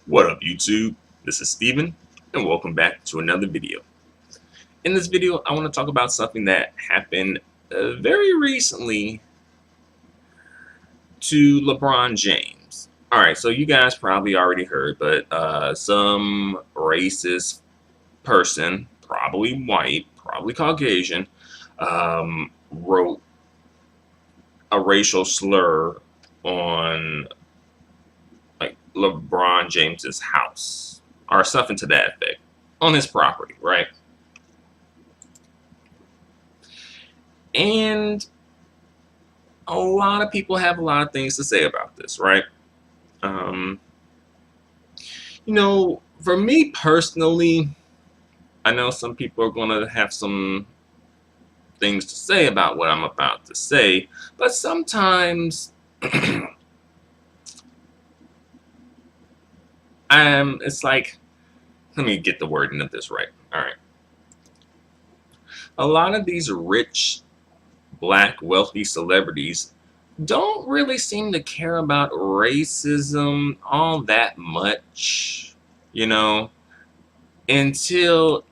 What up, YouTube? This is Steven, and welcome back to another video. In this video, I want to talk about something that happened very recently to LeBron James. Alright, so you guys probably already heard, but some racist person, probably white, probably Caucasian, wrote a racial slur on like LeBron James's house or something to that effect on his property, right? And a lot of people have a lot of things to say about this, right? Um, for me personally, I know some people are going to have some things to say about what I'm about to say, but sometimes it's like, let me get the wording of this right. All right. A lot of these rich, black, wealthy celebrities don't really seem to care about racism all that much, you know, until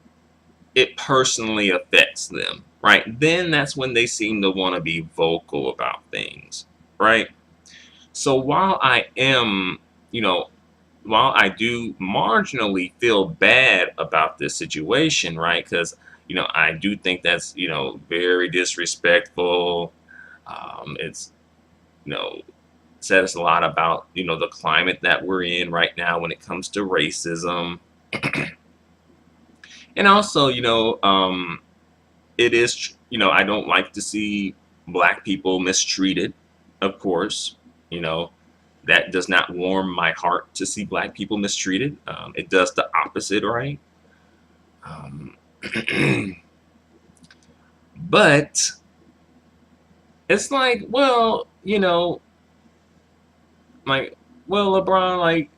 it personally affects them, right? Then that's when they seem to want to be vocal about things, right? So while I do marginally feel bad about this situation, right? Because, I do think that's, very disrespectful. It's, you know, says a lot about, the climate that we're in right now when it comes to racism. And also, it is, I don't like to see black people mistreated, of course. You know, that does not warm my heart to see black people mistreated. It does the opposite, right? Um, but it's like, well, like, well, LeBron, like,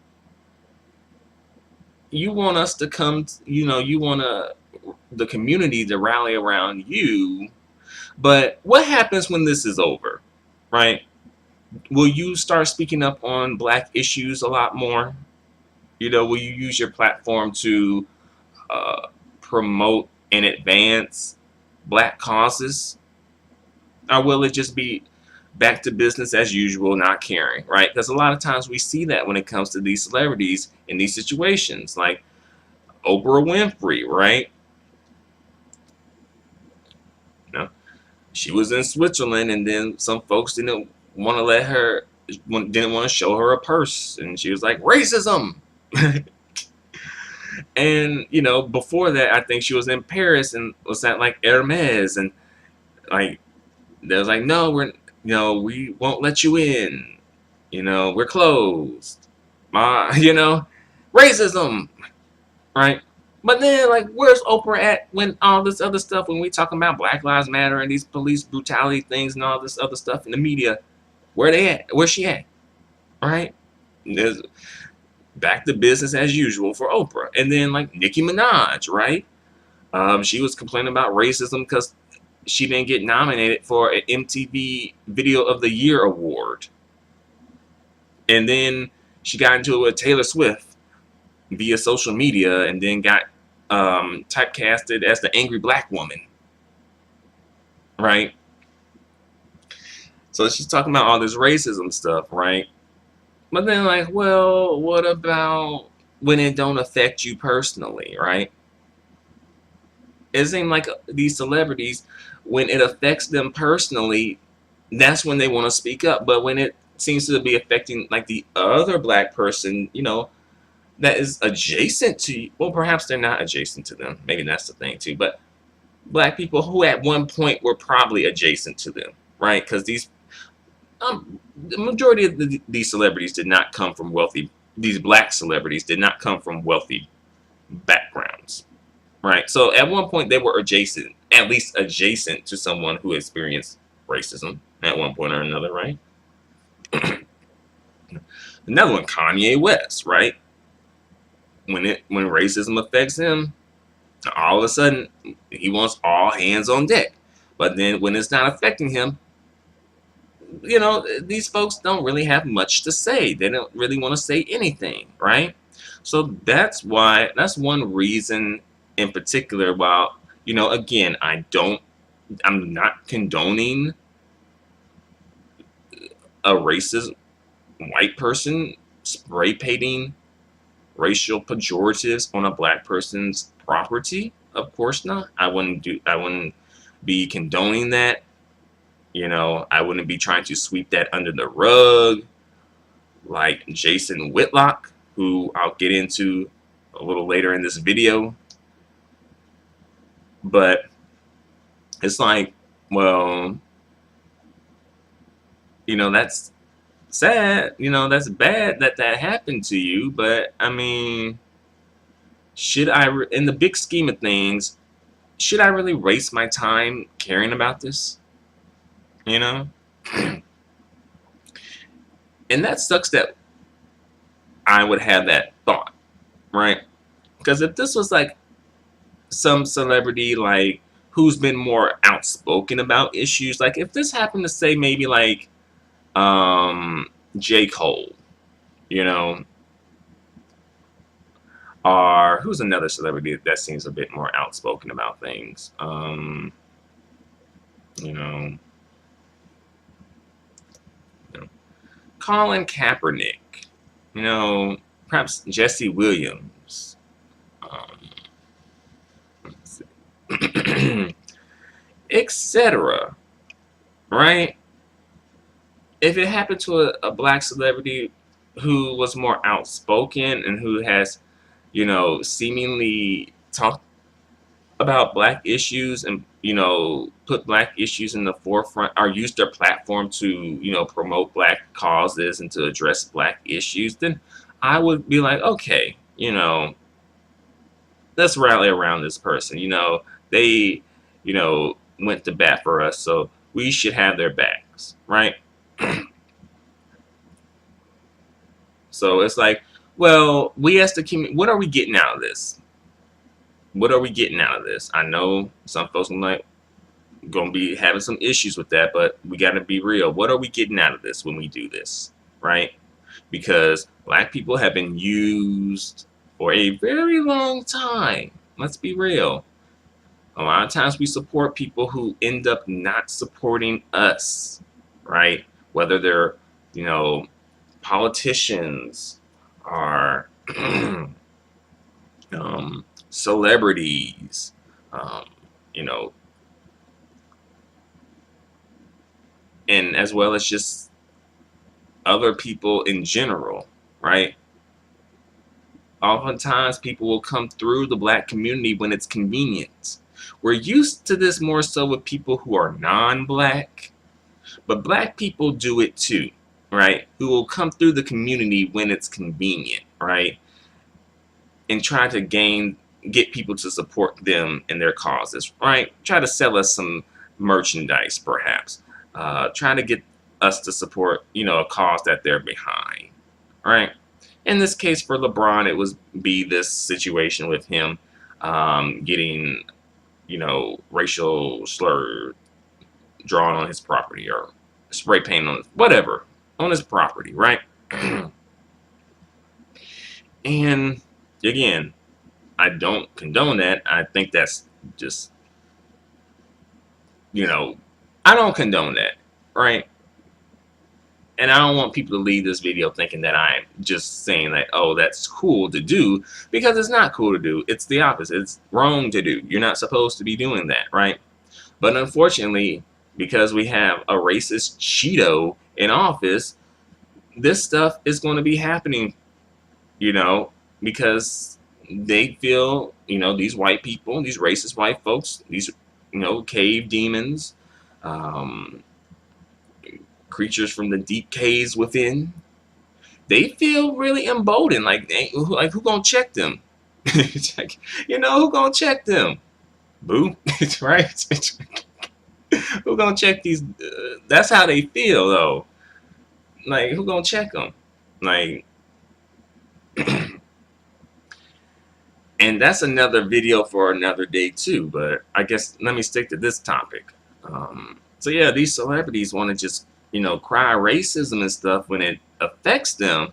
you want us to come, you want the community to rally around you. But what happens when this is over, right? Will you start speaking up on black issues a lot more? Will you use your platform to promote and advance black causes? Or will it just be back to business as usual, not caring, right? Because a lot of times we see that when it comes to these celebrities in these situations, like Oprah Winfrey, right? She was in Switzerland, and then some folks didn't want to didn't want to show her a purse, and she was like, racism. And before that, I think she was in Paris and was at like Hermes, and like they was like, no, we won't let you in. We're closed. Racism, right? But then, like, where's Oprah at when all this other stuff, when we talking about Black Lives Matter and these police brutality things and all this other stuff in the media? Where they at? Where's she at? Right? There's back to business as usual for Oprah. And then, like, Nicki Minaj, right? She was complaining about racism because she didn't get nominated for an MTV Video of the Year award. And then she got into it with Taylor Swift via social media, and then got typecasted as the angry black woman, right? So she's talking about all this racism stuff, right? But then, like, well, what about when it don't affect you personally, right? It seems like these celebrities, when it affects them personally, that's when they want to speak up. But when it seems to be affecting like the other black person, that is adjacent to you, well, perhaps they're not adjacent to them. Maybe that's the thing too. But black people who at one point were probably adjacent to them, right? Because the majority of these celebrities did not come from wealthy. These black celebrities did not come from wealthy backgrounds, right? So at one point they were adjacent, at least adjacent to someone who experienced racism at one point or another, right? Another one, Kanye West, right? When racism affects him, all of a sudden he wants all hands on deck. But then when it's not affecting him, these folks don't really have much to say. They don't really want to say anything, right? So that's one reason in particular. While, again, I'm not condoning a racist white person spray painting racial pejoratives on a black person's property. Of course not. I wouldn't be condoning that. I wouldn't be trying to sweep that under the rug like Jason Whitlock, who I'll get into a little later in this video. But it's like, well, that's sad. That's bad that that happened to you. But I mean, in the big scheme of things, should I really waste my time caring about this? You know? And that sucks that I would have that thought, right? Because if this was like some celebrity, like, who's been more outspoken about issues, like if this happened to say maybe like J. Cole, you know, or who's another celebrity that seems a bit more outspoken about things, you know, Colin Kaepernick, perhaps Jesse Williams, etc. Right? If it happened to a black celebrity who was more outspoken and who has, seemingly talked about black issues and, put black issues in the forefront, or used their platform to, promote black causes and to address black issues, then I would be like, okay, let's rally around this person. They, went to bat for us, so we should have their backs, right? So it's like, well, we as the community, what are we getting out of this? What are we getting out of this? I know some folks are gonna be having some issues with that, but we gotta be real. What are we getting out of this when we do this, right? Because black people have been used for a very long time. Let's be real. A lot of times we support people who end up not supporting us, right? Whether they're, politicians or celebrities, you know, and as well as just other people in general, right? Oftentimes people will come through the black community when it's convenient. We're used to this more so with people who are non-black, but black people do it too, right? Who will come through the community when it's convenient, right? And try to get people to support them in their causes, right? Try to sell us some merchandise, perhaps. Trying to get us to support, a cause that they're behind, right? In this case, for LeBron, it was this situation with him getting, racial slur drawn on his property or spray paint on whatever on his property, right? And again, I don't condone that. I think that's just, I don't condone that, right? And I don't want people to leave this video thinking that I'm just saying that, oh, that's cool to do, because it's not cool to do. It's the opposite. It's wrong to do. You're not supposed to be doing that, right? But unfortunately, because we have a racist Cheeto in office, this stuff is going to be happening, because they feel, these white people, these racist white folks, these, cave demons, creatures from the deep caves within, they feel really emboldened. Like who gonna check them? Who gonna check them? Boo, right? Who gonna check these? That's how they feel, though. Like, who gonna check them? Like, and that's another video for another day too. But I guess let me stick to this topic. So yeah, these celebrities want to just, cry racism and stuff when it affects them.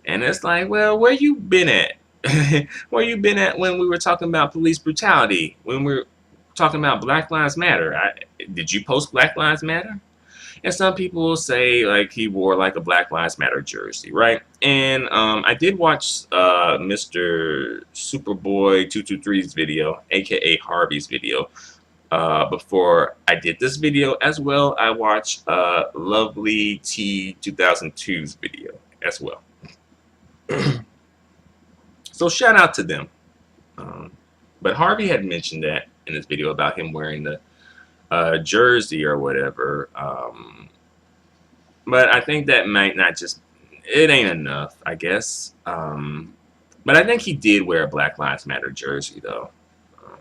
And it's like, well, where you been at? Where you been at when we were talking about police brutality? When we were talking about Black Lives Matter? Did you post Black Lives Matter? And some people will say like he wore like a Black Lives Matter jersey, right? And I did watch Mr. Superboy 223's video, aka Harvey's video, before I did this video as well. I watched Lovely T 2002's video as well. So shout out to them. Um, but Harvey had mentioned that in his video about him wearing the jersey or whatever. But I think that might not just, it ain't enough, I guess. But I think he did wear a Black Lives Matter jersey though. Um,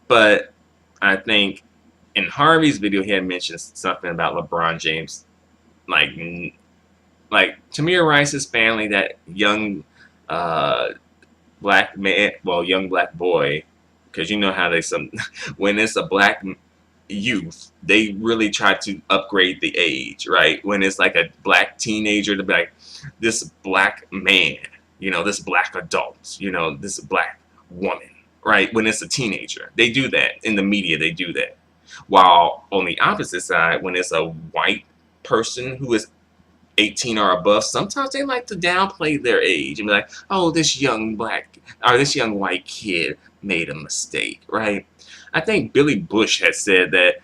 but I think in Harvey's video he had mentioned something about LeBron James, like Tamir Rice's family, that young black man, well, young black boy, because you know how they when it's a black youth, they really try to upgrade the age, right? When it's like a black teenager, to be like this black man, this black adult, this black woman, right? When it's a teenager, they do that in the media. They do that. While on the opposite side, when it's a white person who is 18 or above, sometimes they like to downplay their age and be like, oh, this young white kid made a mistake, right? I think Billy Bush had said that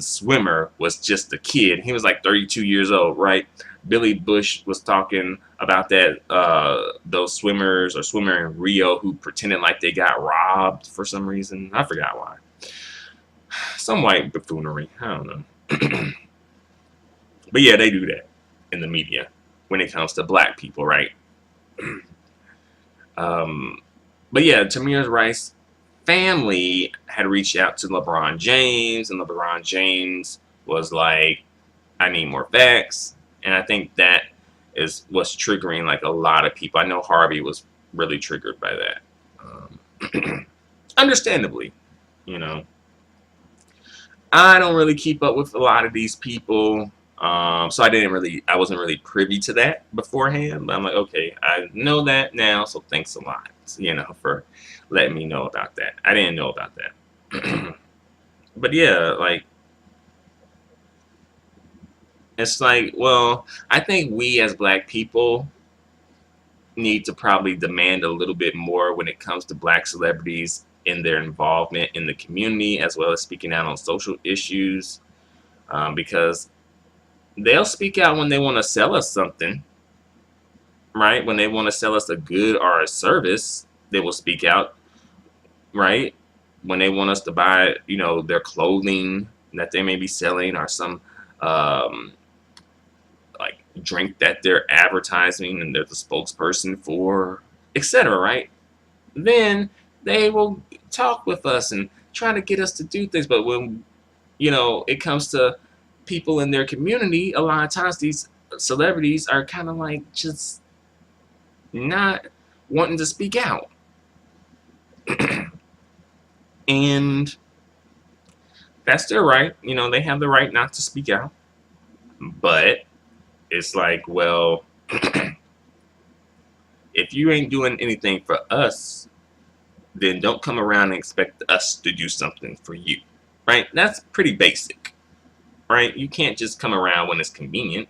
Swimmer was just a kid. He was like 32 years old, right? Billy Bush was talking about that those swimmers or swimmer in Rio who pretended like they got robbed for some reason. I forgot why. Some white buffoonery. I don't know. But yeah, they do that in the media when it comes to black people, right? But yeah, Tamir Rice family had reached out to LeBron James, and LeBron James was like, I need more facts. And I think that is what's triggering like a lot of people. I know Harvey was really triggered by that. Understandably, I don't really keep up with a lot of these people. So I wasn't really privy to that beforehand, but I'm like, okay, I know that now, so thanks a lot, for letting me know about that. I didn't know about that. But yeah, like, it's like, well, I think we as black people need to probably demand a little bit more when it comes to black celebrities in their involvement in the community, as well as speaking out on social issues, because they'll speak out when they want to sell us something, right? When they want to sell us a good or a service, they will speak out, right? When they want us to buy, their clothing that they may be selling, or some like drink that they're advertising and they're the spokesperson for, etc., right? Then they will talk with us and try to get us to do things. But when, it comes to people in their community, a lot of times these celebrities are kind of like just not wanting to speak out. And that's their right. They have the right not to speak out. But it's like, well, if you ain't doing anything for us, then don't come around and expect us to do something for you, right? That's pretty basic, right? You can't just come around when it's convenient,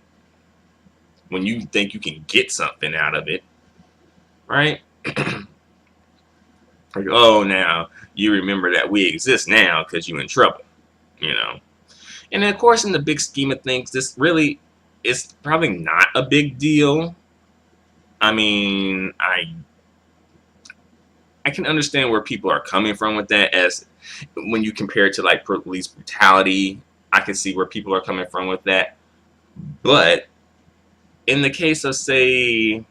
when you think you can get something out of it, right? Like, oh, now you remember that we exist now because you're in trouble, And then, of course, in the big scheme of things, this really is probably not a big deal. I mean, I can understand where people are coming from with that, as when you compare it to like police brutality, I can see where people are coming from with that. But in the case of, say,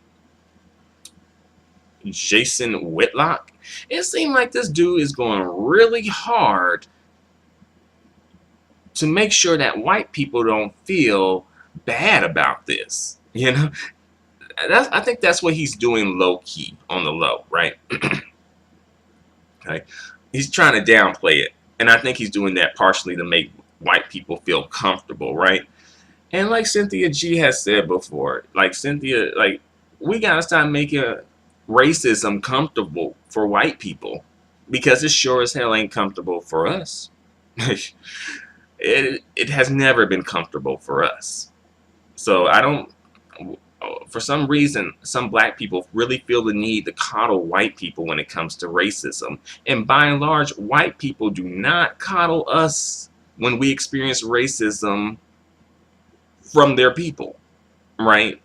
Jason Whitlock, it seemed like this dude is going really hard to make sure that white people don't feel bad about this. I think that's what he's doing low key, on the low, right? Okay. He's trying to downplay it. And I think he's doing that partially to make white people feel comfortable, right? And like Cynthia G has said before, like Cynthia, like we gotta stop making racism comfortable for white people because it sure as hell ain't comfortable for us. It has never been comfortable for us. So I don't. For some reason, some black people really feel the need to coddle white people when it comes to racism. And by and large, white people do not coddle us when we experience racism from their people, right?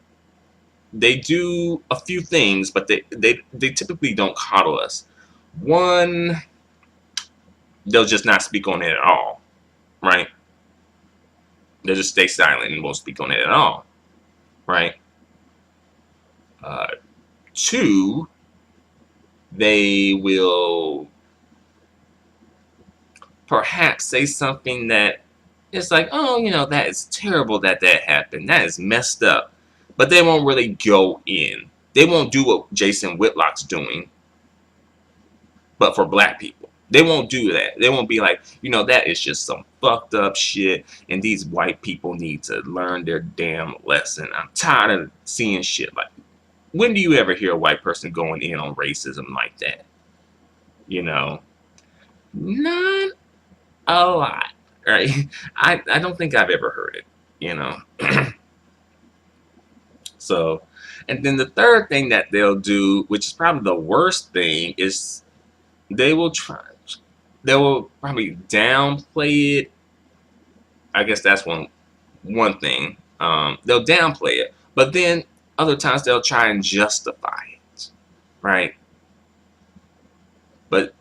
They do a few things, but they typically don't coddle us. One, they'll just not speak on it at all, right? They'll just stay silent and won't speak on it at all, right? Uh, Two, they will perhaps say something that is like, oh, that is terrible that that happened. That is messed up. But they won't really go in. They won't do what Jason Whitlock's doing, but for black people. They won't do that. They won't be like, that is just some fucked up shit, and these white people need to learn their damn lesson. I'm tired of seeing shit like. When do you ever hear a white person going in on racism like that? Not a lot, right? I don't think I've ever heard it. So, and then the third thing that they'll do, which is probably the worst thing, is they will probably downplay it. I guess that's one thing. They'll downplay it, but then other times they'll try and justify it, right? But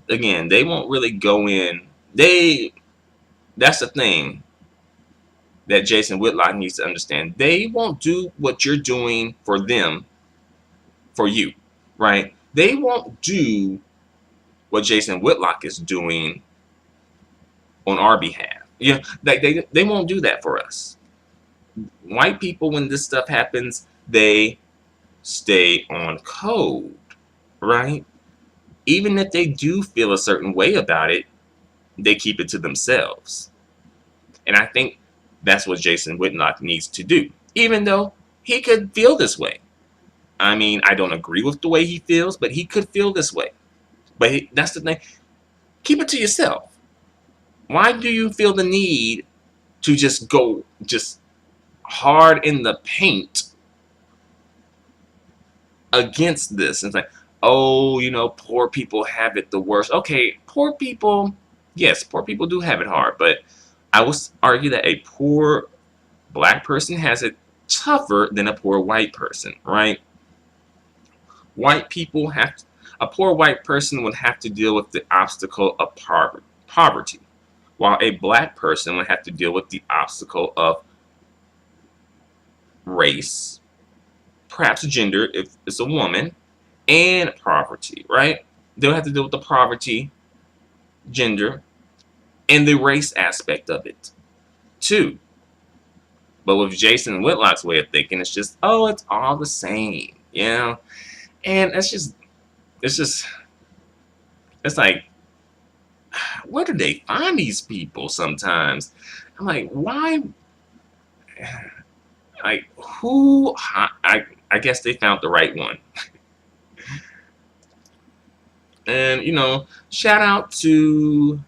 again, they won't really go in. That's the thing that Jason Whitlock needs to understand. They won't do what you're doing for them, for you, right? They won't do what Jason Whitlock is doing on our behalf. Like they won't do that for us. White people, when this stuff happens, they stay on code, right? Even if they do feel a certain way about it, they keep it to themselves. And I think that's what Jason Whitlock needs to do, even though he could feel this way. I mean, I don't agree with the way he feels, but he could feel this way. But that's the thing. Keep it to yourself. Why do you feel the need to just go hard in the paint against this? And it's like, oh, poor people have it the worst. Okay, poor people, yes, poor people do have it hard, but I would argue that a poor black person has it tougher than a poor white person, right? A poor white person would have to deal with the obstacle of poverty, while a black person would have to deal with the obstacle of race, perhaps gender if it's a woman, and poverty, right? They'll have to deal with the poverty, gender, and the race aspect of it, too. But with Jason Whitlock's way of thinking, it's just, oh, it's all the same, And it's like, where do they find these people sometimes? I'm like, why? Like, who? I guess they found the right one. And, shout out to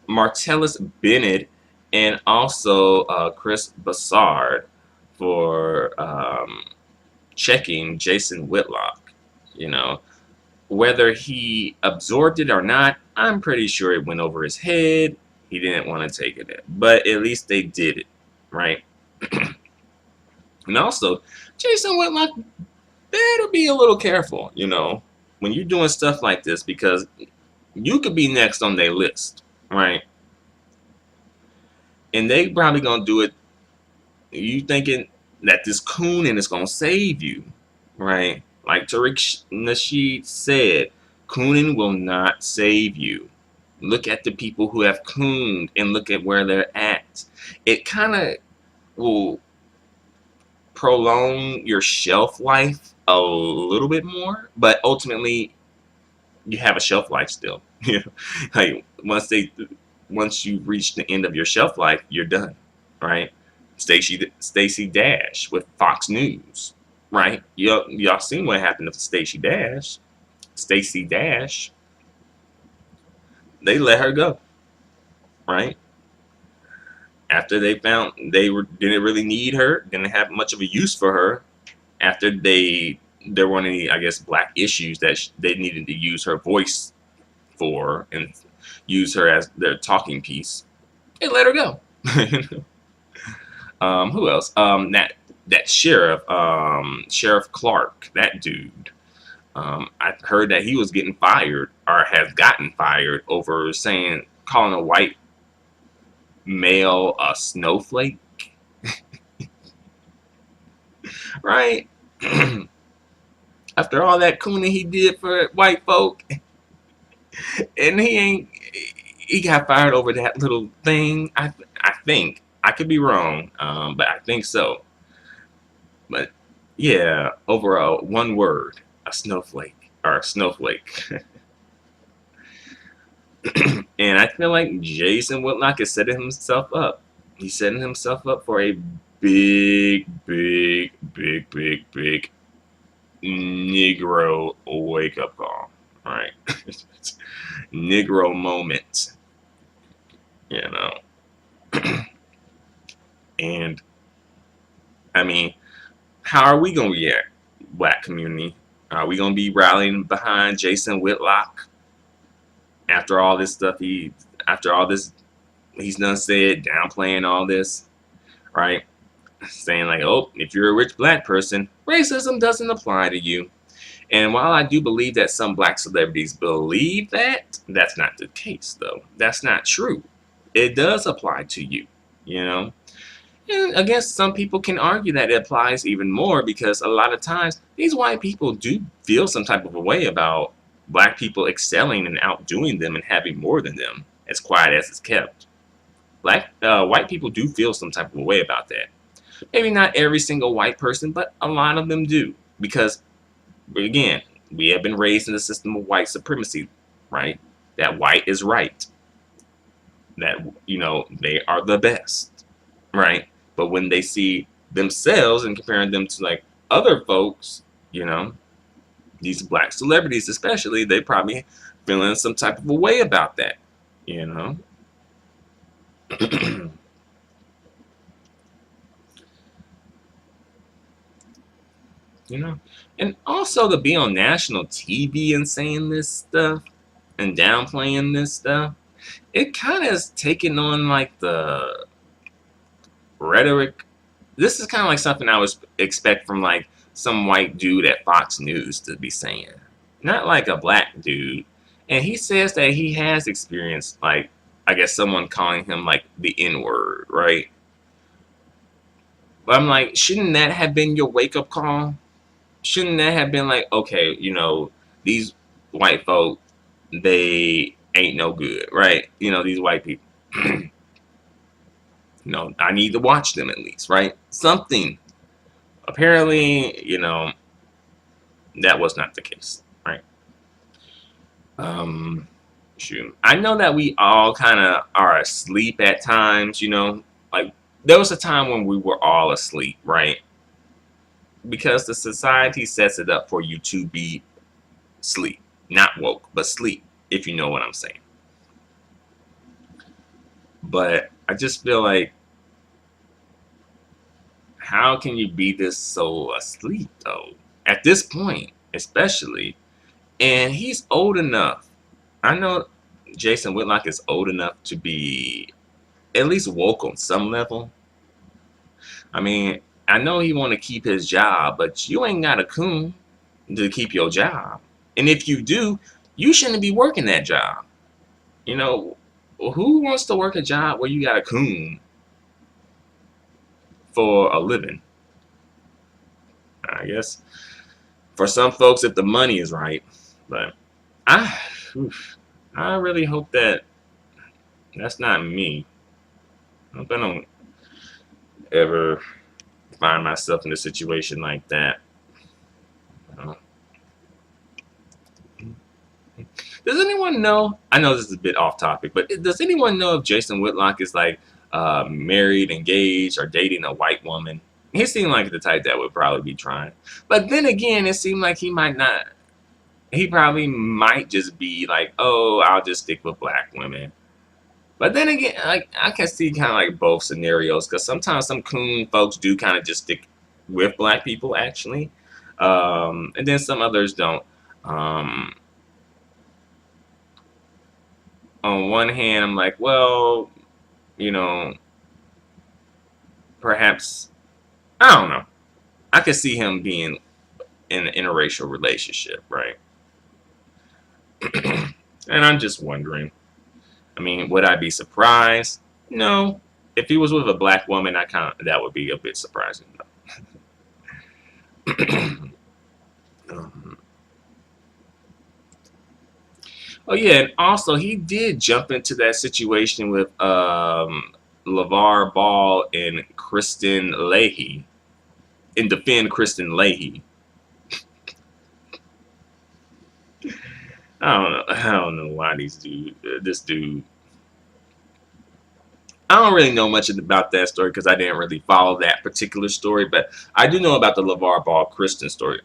Martellus Bennett and also Chris Bassard for checking Jason Whitlock. Whether he absorbed it or not, I'm pretty sure it went over his head. He didn't want to take it in. But at least they did it, right? And also, Jason Whitlock better be a little careful, when you're doing stuff like this, because you could be next on their list, right? And they probably gonna do it. You thinking that this cooning is gonna save you, right? Like Tariq Nasheed said, cooning will not save you. Look at the people who have cooned and look at where they're at. It kind of will prolong your shelf life a little bit more, but ultimately you have a shelf life still. Like once they once you reach the end of your shelf life, you're done, right? Stacey Dash with Fox News, right? Y'all seen what happened to Stacey Dash. They let her go, right? After they found didn't really need her, didn't have much of a use for her. After there weren't any, I guess, black issues that they needed to use her voice for and use her as their talking piece, they let her go. Who else? That Sheriff Clark, that dude. I heard that he was getting fired or has gotten fired over calling a white male a snowflake, right? After all that cooning he did for white folk, and he got fired over that little thing. I think I could be wrong, but I think so. But yeah, overall, one word, a snowflake or a snowflake. And I feel like Jason Whitlock is setting himself up. He's setting himself up for a big, big, big, big, big Negro wake up call. All right. Negro moment. You know. And I mean, how are we gonna react, black community? Are we gonna be rallying behind Jason Whitlock after all this stuff after all this he's done said, downplaying all this, right? Saying like, oh, if you're a rich black person, racism doesn't apply to you. And while I do believe that some black celebrities believe that, that's not the case, though. That's not true. It does apply to you, you know? And I guess some people can argue that it applies even more because a lot of times these white people do feel some type of a way about black people excelling and outdoing them and having more than them, as quiet as it's kept. White people do feel some type of a way about that. Maybe not every single white person, but a lot of them do. Because, again, we have been raised in a system of white supremacy, right? That white is right. That, they are the best, right? But when they see themselves and comparing them to, like, other folks, these black celebrities especially, they probably feeling some type of a way about that, you know? And also to be on national TV and saying this stuff and downplaying this stuff, it kind of is taking on like the rhetoric. This is kind of like something I would expect from like some white dude at Fox News to be saying, not like a black dude. And he says that he has experienced, like, I guess someone calling him like the N-word, right? But I'm like, shouldn't that have been your wake-up call? Shouldn't that have been like, okay, these white folk, they ain't no good, right? These white people. I need to watch them at least, right? Something. Apparently, that was not the case, right? Shoot. I know that we all kind of are asleep at times, like there was a time when we were all asleep, right? Because the society sets it up for you to be sleep, not woke, but sleep, if you know what I'm saying. But I just feel like, how can you be this so asleep, though? At this point, especially. And he's old enough. I know Jason Whitlock is old enough to be at least woke on some level. I mean, I know he want to keep his job, but you ain't got a coon to keep your job. And if you do, you shouldn't be working that job. Who wants to work a job where you got a coon for a living? I guess for some folks, if the money is right. But I really hope that that's not me. I hope I don't ever find myself in a situation like that. Does anyone know? I know this is a bit off topic, but does anyone know if Jason Whitlock is like married, engaged, or dating a white woman? He seemed like the type that would probably be trying. But then again, it seemed like he might not. He probably might just be like, oh, I'll just stick with black women. But then again, like I can see kind of like both scenarios because sometimes some coon folks do kind of just stick with black people actually, and then some others don't. Um, on one hand, I'm like, well, you know, perhaps I don't know. I could see him being in an interracial relationship, right? And I'm just wondering. I mean, would I be surprised? No. If he was with a black woman, I kind of that would be a bit surprising. um, oh yeah, and also he did jump into that situation with LeVar Ball and Kristen Leahy and defend Kristen Leahy. I don't know. I don't know why this dude. I don't really know much about that story because I didn't really follow that particular story, but I do know about the LeVar Ball Kristen story,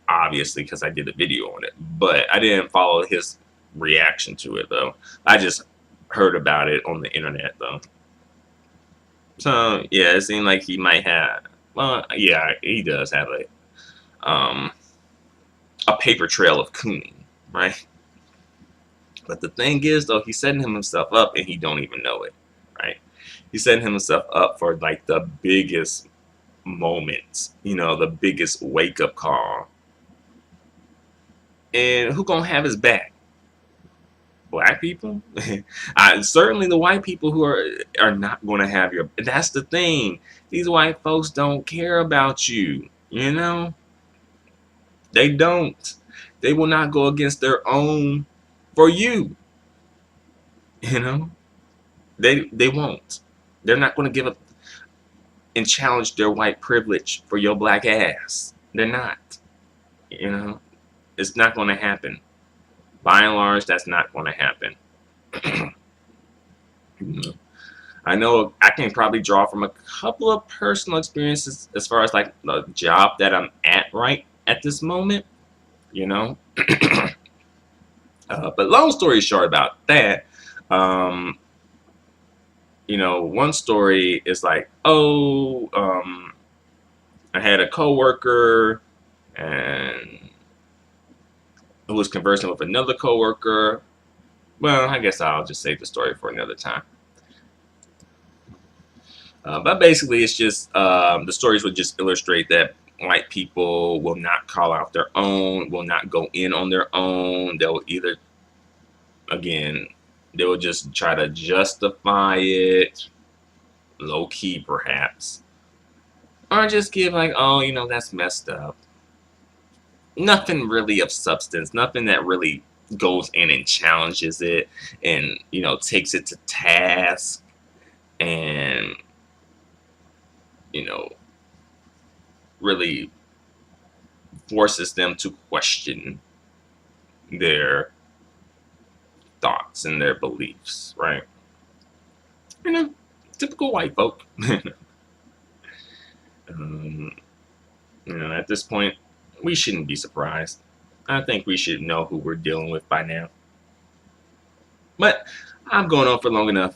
obviously, because I did a video on it. But I didn't follow his reaction to it though. I just heard about it on the internet though. So yeah, it seemed like he might have. Well, yeah, he does have a paper trail of cooning, right? But the thing is, though, he's setting himself up, and he don't even know it, right? He's setting himself up for like the biggest moments, the biggest wake up call. And who gonna have his back? Black people? Certainly the white people who are not gonna have your. That's the thing. These white folks don't care about you. They don't. They will not go against their own for you. You know, they won't. They're not going to give up and challenge their white privilege for your black ass. They're not. It's not going to happen. By and large, that's not going to happen. I know I can probably draw from a couple of personal experiences as far as like the job that I'm at right at this moment. But long story short about that, one story is like, I had a coworker and who was conversing with another coworker. Well, I guess I'll just save the story for another time. But basically, it's just the stories would just illustrate that white people will not call out their own, will not go in on their own. They'll either, again, they will just try to justify it, low key perhaps, or just give like, oh, that's messed up. Nothing really of substance, nothing that really goes in and challenges it and, takes it to task and, really forces them to question their thoughts and their beliefs, right? Typical white folk. At this point, we shouldn't be surprised. I think we should know who we're dealing with by now. But I'm going on for long enough.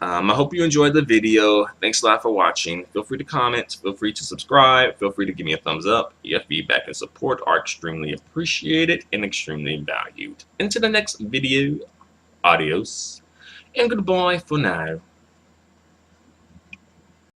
I hope you enjoyed the video. Thanks a lot for watching. Feel free to comment. Feel free to subscribe. Feel free to give me a thumbs up. Your feedback and support are extremely appreciated and extremely valued. Until the next video, adios and goodbye for now.